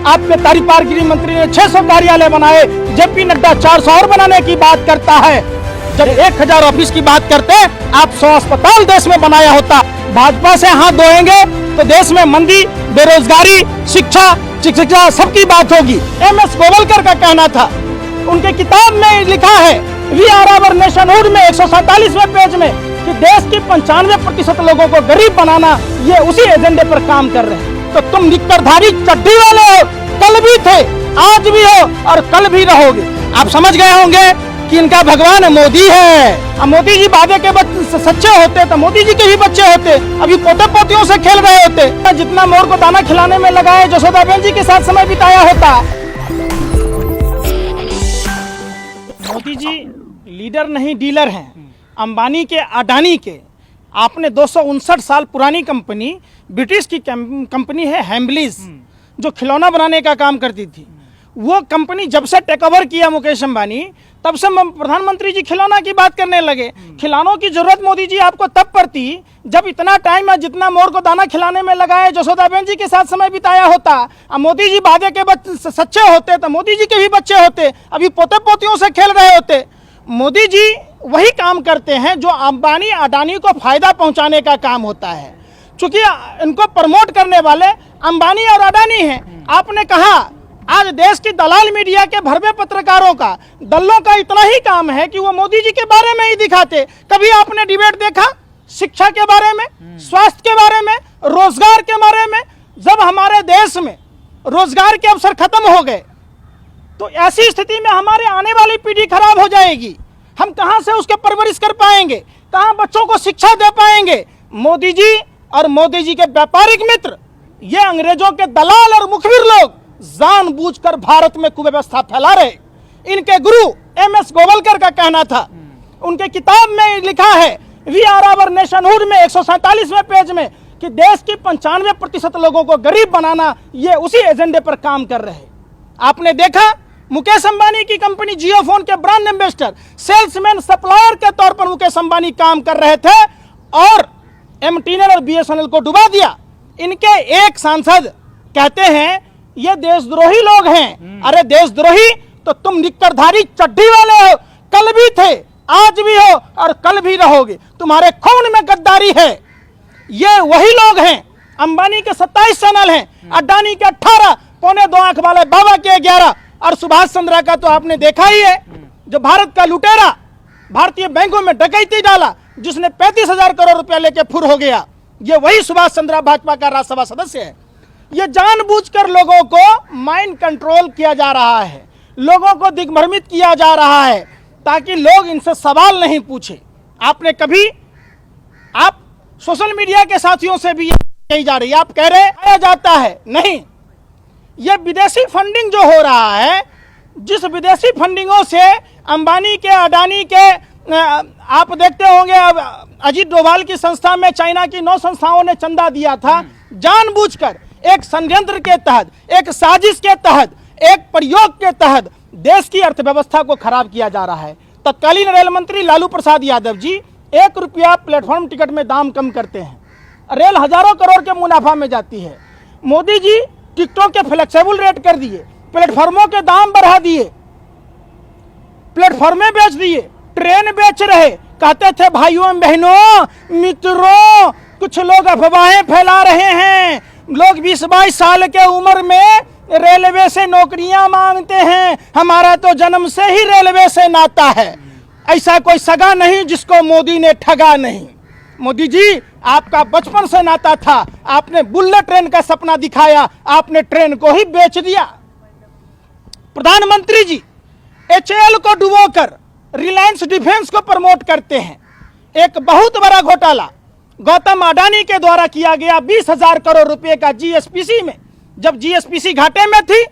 आपके तारीपार गृह मंत्री ने 600 कार्यालय बनाए, जेपी नड्डा 400 और बनाने की बात करता है। जब 1000 ऑफिस की बात करते आप 100 अस्पताल देश में बनाया होता। भाजपा से हाथ धोएंगे तो देश में मंदी, बेरोजगारी, शिक्षा सबकी बात होगी। MS गोवलकर का कहना था, उनके किताब में लिखा है वी आर आवर नेशनहुड में 147वें पेज में कि देश की 95% लोगों को गरीब बनाना, ये उसी एजेंडे पर काम कर रहे हैं। तो तुम निक्करधारी चड्डी वाले हो, कल भी थे, आज भी हो और कल भी रहोगे। आप समझ गए होंगे कि इनका भगवान मोदी है। अब मोदी जी वादे के सच्चे होते तो मोदी जी के भी बच्चे होते, अभी पोते पोतियों से खेल रहे होते। जितना मोर को दाना खिलाने में लगाए जसोदाबेन जी के साथ समय बिताया होता। मोदी जी लीडर नहीं डीलर हैं, अंबानी के, अडानी के। आपने 259 साल पुरानी कंपनी, ब्रिटिश की कंपनी है हैम्बलीज, जो खिलौना बनाने का काम करती थी, वो कंपनी जब से टेक ओवर किया मुकेश अंबानी, तब से प्रधानमंत्री जी खिलौना की बात करने लगे। खिलौनों की जरूरत मोदी जी आपको तब पड़ती जब इतना टाइम है जितना मोर को दाना खिलाने में लगाए जसोदाबेन जी के साथ समय बिताया होता। अब मोदी जी वादे के सच्चे होते तो मोदी जी के भी बच्चे होते, अभी पोते पोतियों से खेल रहे होते। मोदी जी वही काम करते हैं जो अंबानी अडानी को फायदा पहुंचाने का काम होता है। चूंकि इनको प्रमोट करने वाले अंबानी और अडानी हैं। आपने कहा आज देश की दलाल मीडिया के भरवे पत्रकारों का, दल्लों का इतना ही काम है कि वो मोदी जी के बारे में ही दिखाते। कभी आपने डिबेट देखा शिक्षा के बारे में, स्वास्थ्य के बारे में, रोजगार के बारे में? जब हमारे देश में रोजगार के अवसर खत्म हो गए तो ऐसी स्थिति में हमारे आने वाली पीढ़ी खराब हो जाएगी। हम कहां से उसके परवरिश कर पाएंगे, कहां बच्चों को शिक्षा दे पाएंगे? मोदी जी और मोदी जी के व्यापारिक मित्र, ये अंग्रेजों के दलाल और मुखबिर लोग जानबूझकर भारत में कुव्यवस्था फैला रहे। इनके गुरु MS गोवलकर का कहना था, उनके किताब में लिखा है वी आर आवर नेशनहुड में 147वें पेज में कि देश की 95% लोगों को गरीब बनाना, ये उसी एजेंडे पर काम कर रहे हैं। आपने देखा मुकेश अंबानी की कंपनी जियोफोन के ब्रांड एम्बेसडर, सेल्समैन, सप्लायर के तौर पर मुकेश अंबानी काम कर रहे थे और MTNL और BSNL को डुबा दिया। इनके एक सांसद कहते हैं ये देशद्रोही लोग हैं। अरे देशद्रोही तो तुम निक्करधारी चड्डी वाले हो, कल भी थे, आज भी हो और कल भी रहोगे। तुम्हारे खून में गद्दारी है। ये वही लोग हैं। अंबानी के 27 चैनल हैं, अडानी के 18, पौने 2 आंख वाले बाबा के 11 और सुभाष चंद्रा का तो आपने देखा ही है, जो भारत का लुटेरा, भारतीय बैंकों में डकैती डाला, जिसने 35,000 करोड़ रुपया लेके फुर हो गया। ये वही सुभाष चंद्रा भाजपा का राज्यसभा सदस्य है। ये जानबूझकर लोगों को माइंड कंट्रोल किया जा रहा है, लोगों को दिग्भ्रमित किया जा रहा है ताकि लोग इनसे सवाल नहीं पूछे। आपने कभी, आप सोशल मीडिया के साथियों से भी कही जा रही है, आप कह रहे आया जाता है, नहीं, ये विदेशी फंडिंग जो हो रहा है, जिस विदेशी फंडिंगों से अंबानी के, अडानी के, आप देखते होंगे अब अजीत डोभाल की संस्था में चाइना की 9 संस्थाओं ने चंदा दिया था। जानबूझकर एक षड्यंत्र के तहत, एक साजिश के तहत, एक प्रयोग के तहत देश की अर्थव्यवस्था को खराब किया जा रहा है। तत्कालीन रेल मंत्री लालू प्रसाद यादव जी 1 रुपया प्लेटफॉर्म टिकट में दाम कम करते हैं, रेल हजारों करोड़ के मुनाफा में जाती है। मोदी जी टिकटों के फ्लेक्सिबल रेट कर दिए, प्लेटफॉर्मों के दाम बढ़ा दिए, प्लेटफॉर्में बेच दिए, ट्रेन बेच रहे। कहते थे भाइयों बहनों मित्रों, कुछ लोग अफवाहें फैला रहे हैं, लोग 20-22 साल के उम्र में रेलवे से नौकरियां मांगते हैं, हमारा तो जन्म से ही रेलवे से नाता है। ऐसा कोई सगा नहीं जिसको मोदी ने ठगा नहीं। मोदी जी आपका बचपन से नाता था, आपने बुलेट ट्रेन का सपना दिखाया, आपने ट्रेन को ही बेच दिया। प्रधानमंत्री जी HAL को डुबोकर रिलायंस डिफेंस को प्रमोट करते हैं। एक बहुत बड़ा घोटाला गौतम अडानी के द्वारा किया गया 20,000 करोड़ रुपए का GSPC में, जब GSPC घाटे में थी,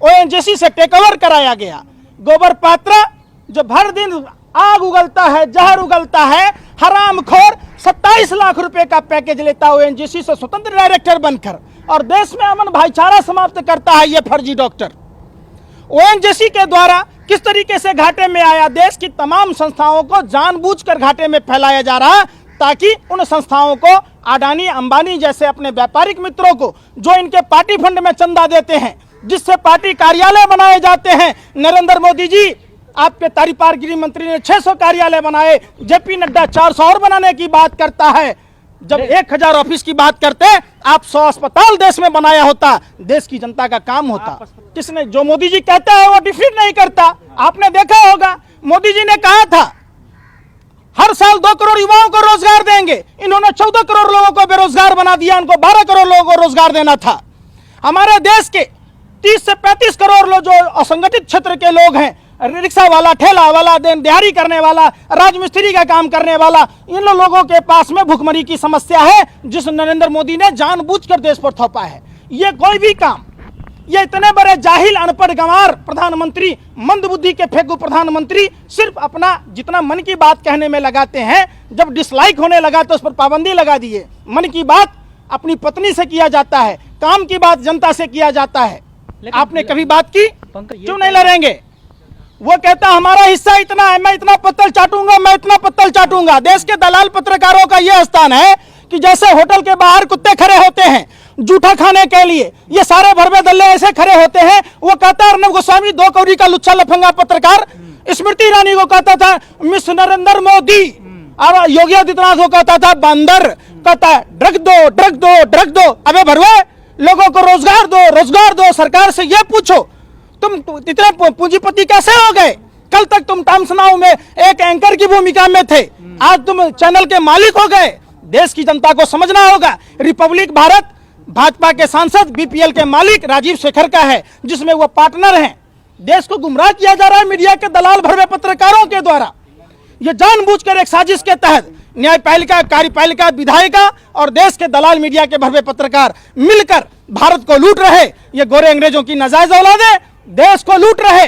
ONGC से टेक ओवर कराया गया। गोबर पात्रा जो भर दिन आग उगलता है, जहर उगलता है, हरामखोर 27 लाख रुपए का पैकेज लेता है ONGC से स्वतंत्र डायरेक्टर बनकर, और देश में अमन भाईचारा समाप्त करता है ये फर्जी डॉक्टर। ONGC के द्वारा किस तरीके से घाटे में आया, देश की तमाम संस्थाओं को जानबूझकर घाटे में फैलाया जा रहा, ताकि उन संस्थाओं को अडानी अंबानी जैसे अपने व्यापारिक मित्रों को, जो इनके पार्टी फंड में चंदा देते हैं, जिससे पार्टी कार्यालय बनाए जाते हैं। नरेंद्र मोदी जी, आपके तारीपार गृह मंत्री ने 600 कार्यालय बनाए, जेपी नड्डा 400 और बनाने की बात करता है। जब 1000 ऑफिस की बात करते, आप 100 अस्पताल देश में बनाया होता, देश की जनता का काम होता। किसने, जो मोदी जी कहता है वो डिफीट नहीं करता। आपने देखा होगा, मोदी जी ने कहा था हर साल 2 करोड़ युवाओं को रोजगार देंगे, इन्होंने 14 करोड़ लोगों को बेरोजगार बना दिया, उनको 12 करोड़ लोगों को रोजगार देना था। हमारे देश के 30 से 35 करोड़ लोग जो असंगठित क्षेत्र के लोग हैं, रिक्शा वाला, ठेला वाला, दिहाड़ी करने वाला, राजमिस्त्री का काम करने वाला, इन लोगों के पास में भुखमरी की समस्या है, जिस नरेंद्र मोदी ने जानबूझकर देश पर थोपा है। ये कोई भी काम, ये इतने बड़े जाहिल, अनपढ़, गंवार प्रधानमंत्री, मंदबुद्धि के फेंकू प्रधानमंत्री सिर्फ अपना जितना मन की बात कहने में लगाते हैं, जब डिसलाइक होने लगा तो उस पर पाबंदी लगा दिए। मन की बात अपनी पत्नी से किया जाता है, काम की बात जनता से किया जाता है। आपने कभी बात की? क्यों नहीं लड़ेंगे? वो कहता हमारा हिस्सा इतना है, मैं इतना पत्तल चाटूंगा, मैं इतना पत्तल चाटूंगा। देश के दलाल पत्रकारों का यह स्थान है कि जैसे होटल के बाहर कुत्ते खड़े होते हैं जूठा खाने के लिए, ये सारे भरवे दल्ले ऐसे खड़े होते हैं। वो कहता है अर्नब गोस्वामी 2 कौड़ी का लुच्चा लफंगा पत्रकार, स्मृति ईरानी को कहता था मिस नरेंद्र मोदी, और योगी आदित्यनाथ को कहता था बंदर, कहता है ड्रग दो, ड्रग दो, ड्रग दो। अबे भरवे, लोगों को रोजगार दो, रोजगार दो। सरकार से ये पूछो तुम इतने पूंजीपति कैसे हो गए? कल तक तुम टाइम्स नाउ में एक एंकर की भूमिका में थे, आज तुम चैनल के मालिक हो गए। देश की जनता को समझना होगा, रिपब्लिक भारत भाजपा के सांसद बीपीएल के मालिक राजीव शेखर का है, जिसमें वो पार्टनर हैं। देश को गुमराह किया जा रहा है मीडिया के दलाल भरवे पत्रकारों के द्वारा। ये जानबूझकर एक साजिश के तहत न्यायपालिका, कार्यपालिका, विधायिका और देश के दलाल मीडिया के भरवे पत्रकार मिलकर भारत को लूट रहे। ये गोरे अंग्रेजों की नाजायज औलादे देश को लूट रहे।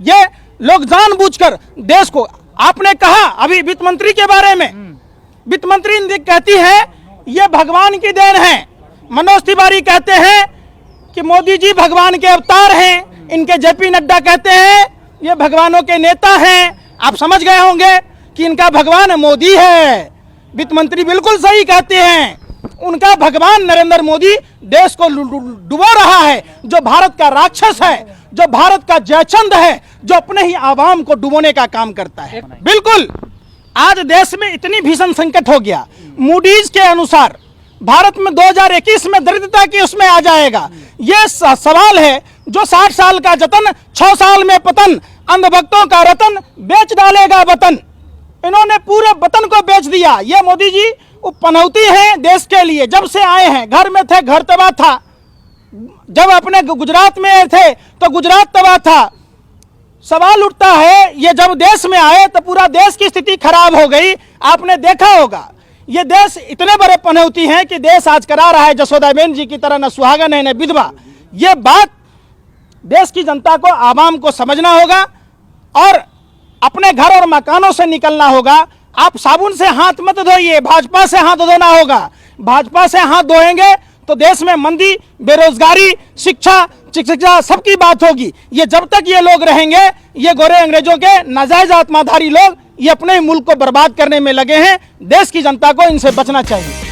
ये लोग जानबूझकर देश को, आपने कहा अभी वित्त मंत्री के बारे में, वित्त मंत्री कहती है ये भगवान की देन है। मनोज तिवारी कहते हैं कि मोदी जी भगवान के अवतार हैं। इनके जेपी नड्डा कहते हैं ये भगवानों के नेता हैं। आप समझ गए होंगे कि इनका भगवान मोदी है। वित्त मंत्री बिल्कुल सही कहते हैं, उनका भगवान नरेंद्र मोदी देश को डुबो रहा है, जो भारत का राक्षस है, जो भारत का जयचंद है, जो अपने ही आवाम को डुबोने का काम करता है। बिल्कुल, आज देश में इतनी भीषण संकट हो गया, मूडीज के अनुसार भारत में 2021 में दरिद्रता की उसमें आ जाएगा। ये सवाल है, जो 60 साल का जतन 6 साल में पतन, अंधभक्तों का रतन बेच डालेगा वतन। इन्होंने पूरे वतन को बेच दिया। ये मोदी जी पनौती है देश के लिए। जब से आए हैं, घर में थे घर तबाह था, जब अपने गुजरात में थे तो गुजरात तबाह था। सवाल उठता है, ये जब देश में आए तो पूरा देश की स्थिति खराब हो गई। आपने देखा होगा, ये देश इतने बड़े पनौती हैं कि देश आज करा रहा है जसोदाबेन जी की तरह, न सुहागन है न विधवा। ये बात देश की जनता को, आवाम को समझना होगा और अपने घर और मकानों से निकलना होगा। आप साबुन से हाथ मत धोइए, भाजपा से हाथ धोना होगा। भाजपा से हाथ धोएंगे तो देश में मंदी, बेरोजगारी, शिक्षा सबकी बात होगी। ये जब तक ये लोग रहेंगे, ये गोरे अंग्रेजों के नाजायज आत्माधारी लोग, ये अपने मुल्क को बर्बाद करने में लगे हैं। देश की जनता को इनसे बचना चाहिए।